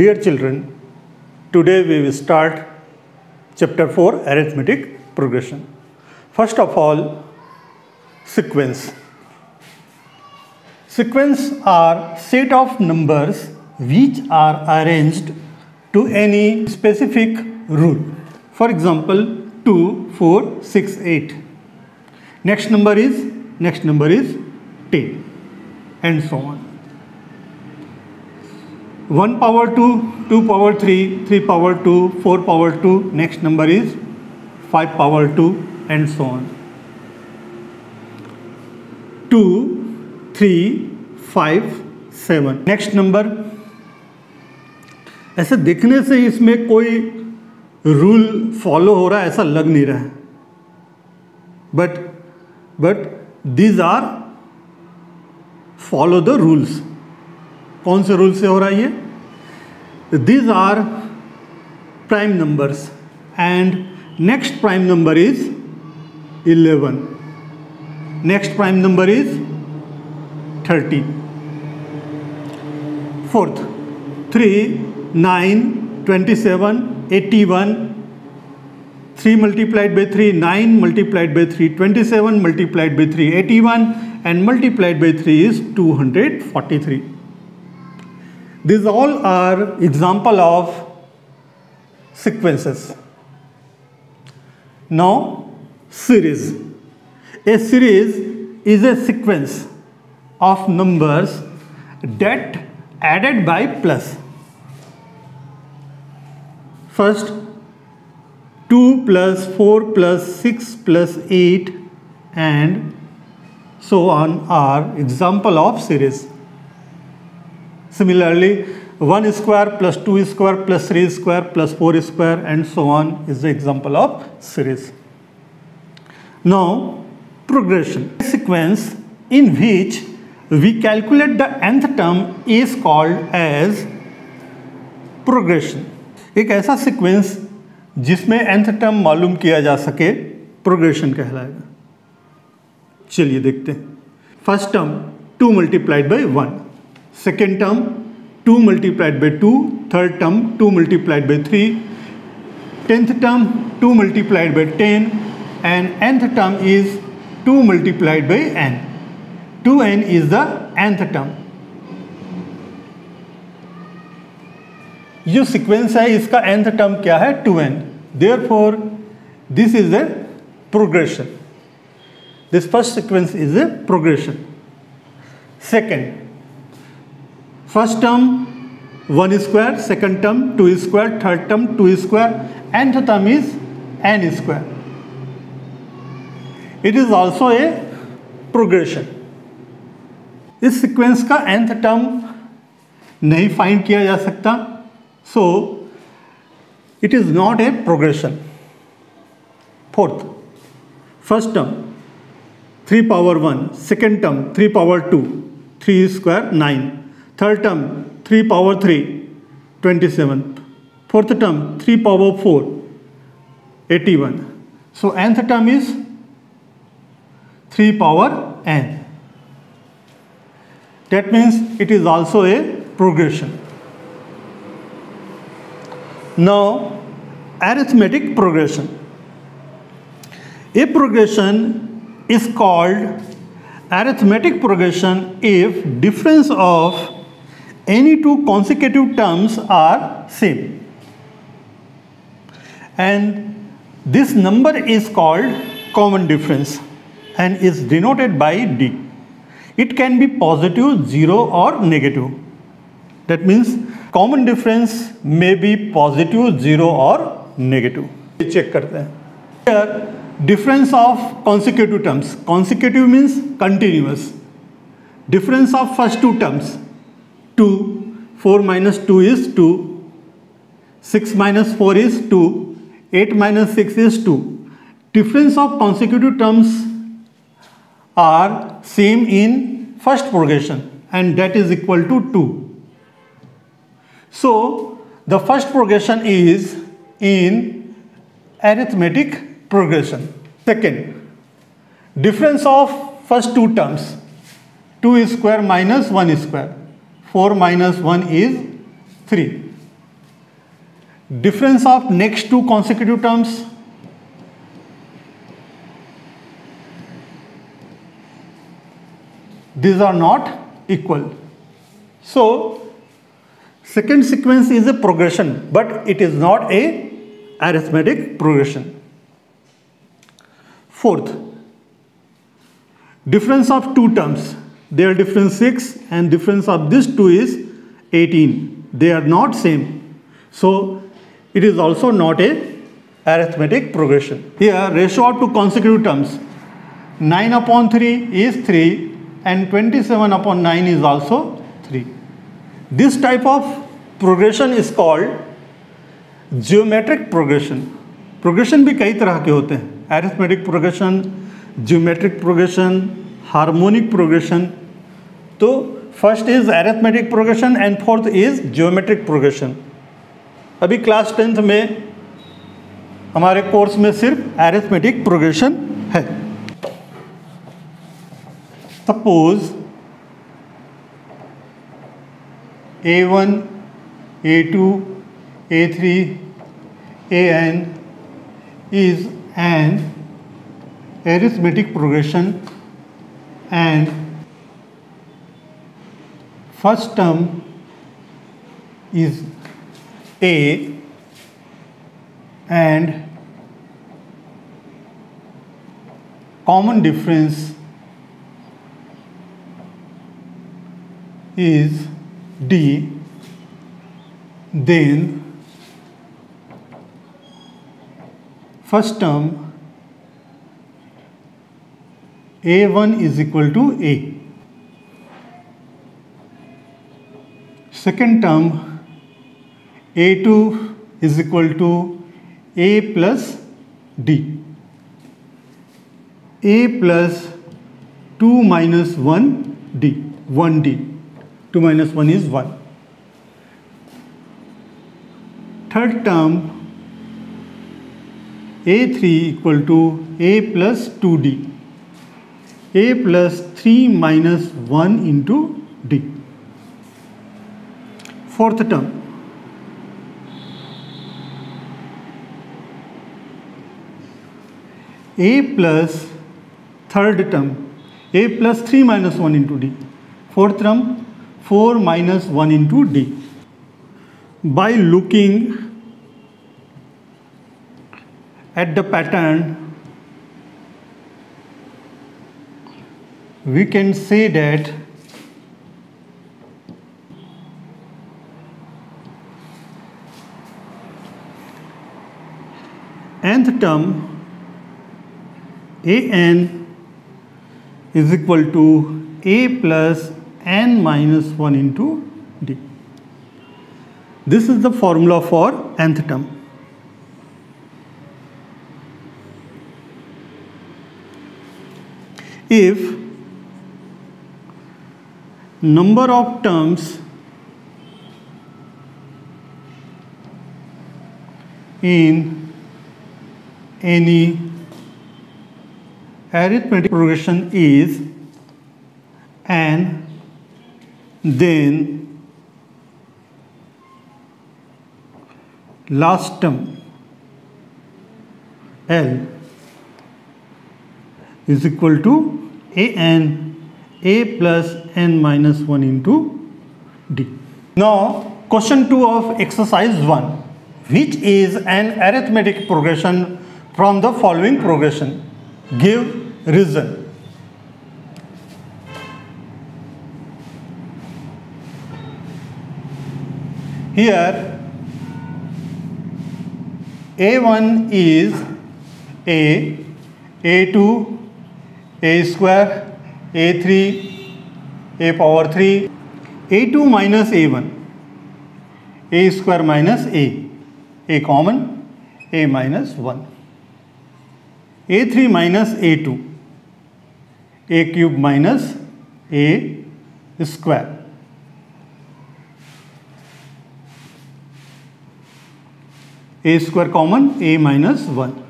Dear children, today we will start chapter 4 arithmetic progression. First of all, sequence. Sequence are set of numbers which are arranged to any specific rule. For example, 2, 4, 6, 8. Next number is 10 and so on. 1 power 2, 2 power 3, 3 power 2, 4 power 2, next number is 5 power 2 and so on. 2, 3, 5, 7. Next number. ऐसे देखने से इसमें कोई rule follow हो रहा है ऐसा लग नहीं रहा है, but these are follow the rules. कौन से रूल से हो रहा है ये? These are prime numbers and next prime number is 11. Next prime number is 30. Fourth 3, 9, 27, 81. 3 multiplied by 3, 9 multiplied by 3, 27 multiplied by 3, 81 and multiplied by 3 is 243. These all are example of sequences. Now, series. A series is a sequence of numbers that added by plus. First, 2 plus 4 plus 6 plus 8 and so on are example of series. Similarly, 1 square plus 2 square plus 3 square plus 4 square and so on is the example of series. Now, progression. A sequence in which we calculate the nth term is called as progression. एक ऐसा sequence जिसमें nth term मालूम किया जा सके progression कहलाएगा. चलिए देखते हैं. First term 2 multiplied by 1. Second term 2 multiplied by 2, third term 2 multiplied by 3, 10th term 2 multiplied by 10 and nth term is 2 multiplied by n. 2n is the nth term. जो sequence है इसका nth term क्या है? 2n. Therefore, this is a progression. This first sequence is a progression. Second, first term 1 square, second term 2 square, third term 2 square, nth term is n square. It is also a progression. इस sequence का nth term नहीं find किया जा सकता, so it is not a progression. Fourth, first term 3 power 1, second term 3 power 2, 3 square 9. Third term 3 power 3, 27. Fourth term 3 power 4, 81. So nth term is 3 power n. That means it is also a progression. Now, arithmetic progression. A progression is called arithmetic progression if difference of any two consecutive terms are same, and this number is called common difference and is denoted by D. It can be positive, 0 or negative. That means common difference may be positive, 0 or negative. Check करते हैं. Here, difference of consecutive terms. Consecutive means continuous. Difference of first two terms. 2, 4 minus 2 is 2, 6 minus 4 is 2, 8 minus 6 is 2. Difference of consecutive terms are same in first progression and that is equal to 2. So, the first progression is in arithmetic progression. Second, difference of first two terms 2 square minus 1 square. 4 minus 1 is 3. difference of next two consecutive terms, these are not equal. So second sequence is a progression, but it is not a arithmetic progression. Fourth, difference of two terms, their difference 6 and difference of this 2 is 18. They are not same. So it is also not a arithmetic progression. Here ratio of two consecutive terms, 9/3 is 3 and 27/9 is also 3. This type of progression is called geometric progression. Progression भी कई तरह के होते हैं, arithmetic progression, geometric progression, harmonic progression. तो first is arithmetic progression and fourth is geometric progression. अभी class 10th में हमारे कोर्स में सिर्फ arithmetic progression है. Suppose A1, A2, A3, AN is an arithmetic progression and first term is A and common difference is D, then first term A1 is equal to A. Second term A2 is equal to A plus D. A plus 2 minus 1 D, 1D. 2 minus 1 is 1. Third term A3 equal to A plus 2D. A plus 3 minus 1 into D. Fourth term A plus third term A plus 3 minus 1 into D. Fourth term 4 minus 1 into D. By looking at the pattern, we can say that nth term AN is equal to A plus n minus 1 into D. This is the formula for nth term. If number of terms in any arithmetic progression is n, then last term L is equal to AN A plus n minus 1 into D. Now question 2 of exercise 1. Which is an arithmetic progression from the following progression? Give reason. Here A1 is A, A2, A square, A3, A power 3, A2 minus A1, A square minus A common, A minus 1, A3 minus A2, A cube minus A square, A square common, A minus 1.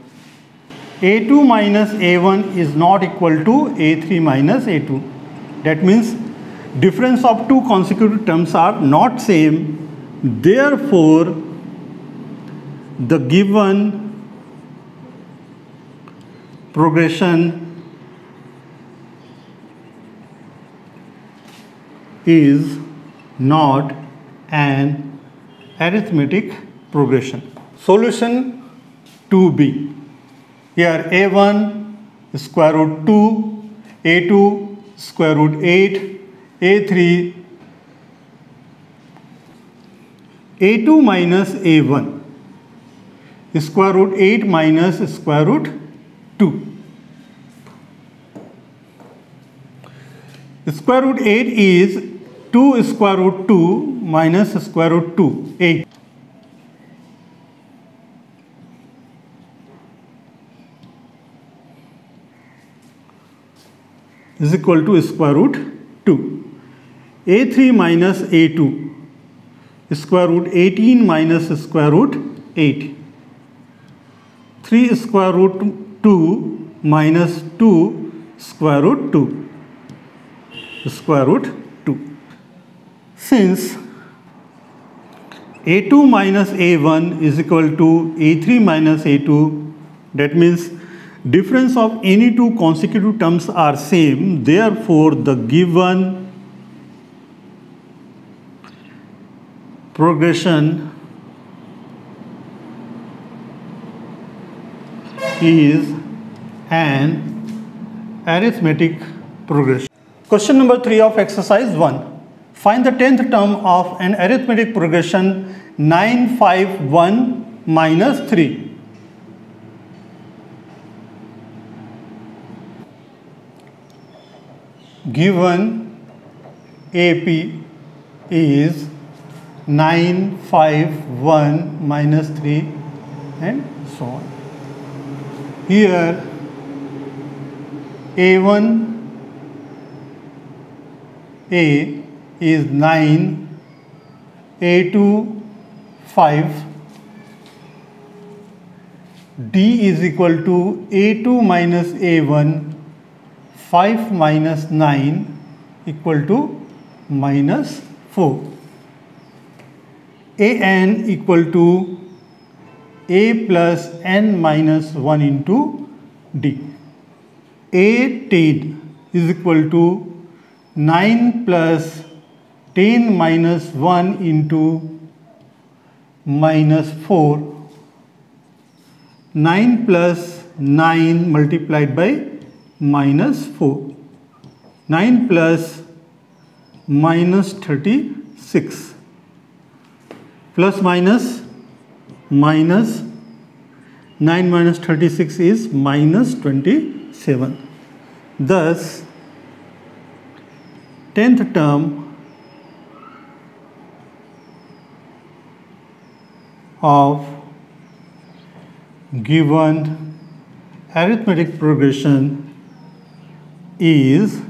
A2 minus A1 is not equal to A3 minus A2. That means difference of two consecutive terms are not same. Therefore, the given progression is not an arithmetic progression. Solution 2b. Here a1 square root 2, a2 square root 8, a3, a2 minus a1 square root 8 minus square root 2. Square root 8 is 2 square root 2 minus square root 2, 8. Is equal to square root 2. a3 minus a2 square root 18 minus square root 8. 3 square root 2 minus 2 square root 2. Square root 2. Since a2 minus a1 is equal to a3 minus a2, that means difference of any two consecutive terms are same, therefore the given progression is an arithmetic progression. Question number 3 of exercise 1. Find the 10th term of an arithmetic progression 9, 5, 1 minus 3. Given AP is 9, 5, 1 minus 3 and so on. Here A1 A is 9, A2 5, D is equal to A2 minus A1, 5 minus 9 equal to minus 4. AN equal to A plus N minus 1 into D. A10 is equal to 9 plus 10 minus 1 into minus 4. 9 plus 9 multiplied by minus 4. 9 plus minus 36. Plus minus minus 9 minus 36 is minus 27. Thus, 10th term of given arithmetic progression is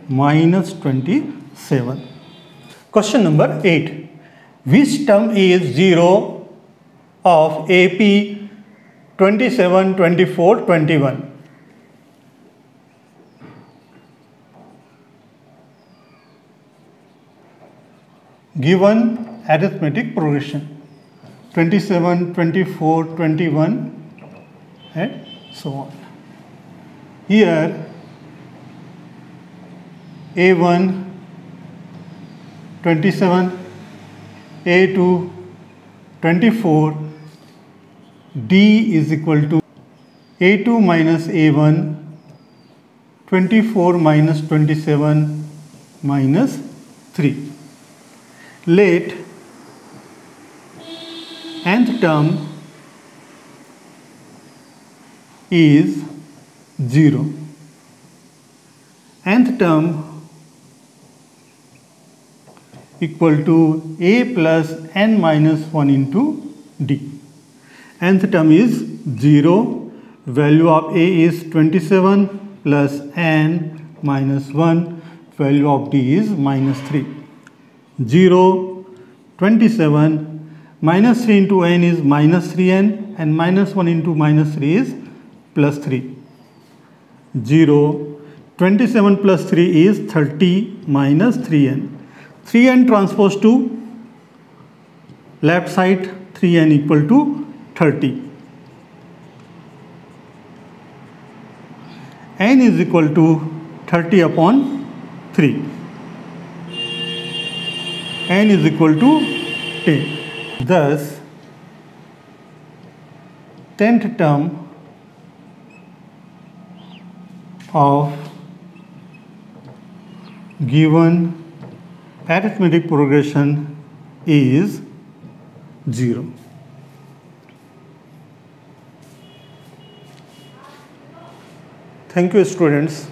minus 27. Question number 8. Which term is 0 of AP 27, 24, 21? Given arithmetic progression 27, 24, 21 and so on. Here A1 27, A2 24, D is equal to A2 minus A1, 24 minus 27 minus 3. Let nth term is 0. Nth term equal to A plus N minus 1 into D. Nth term is 0. Value of A is 27 plus N minus 1. Value of D is minus 3. 0, 27, minus 3 into N is minus 3N and minus 1 into minus 3 is plus 3. 0, 27 plus 3 is 30 minus 3N. 3N transpose to left side, 3N equal to 30. N is equal to 30 upon 3. N is equal to 10. Thus, 10th term of given arithmetic progression is 0. Thank you, students.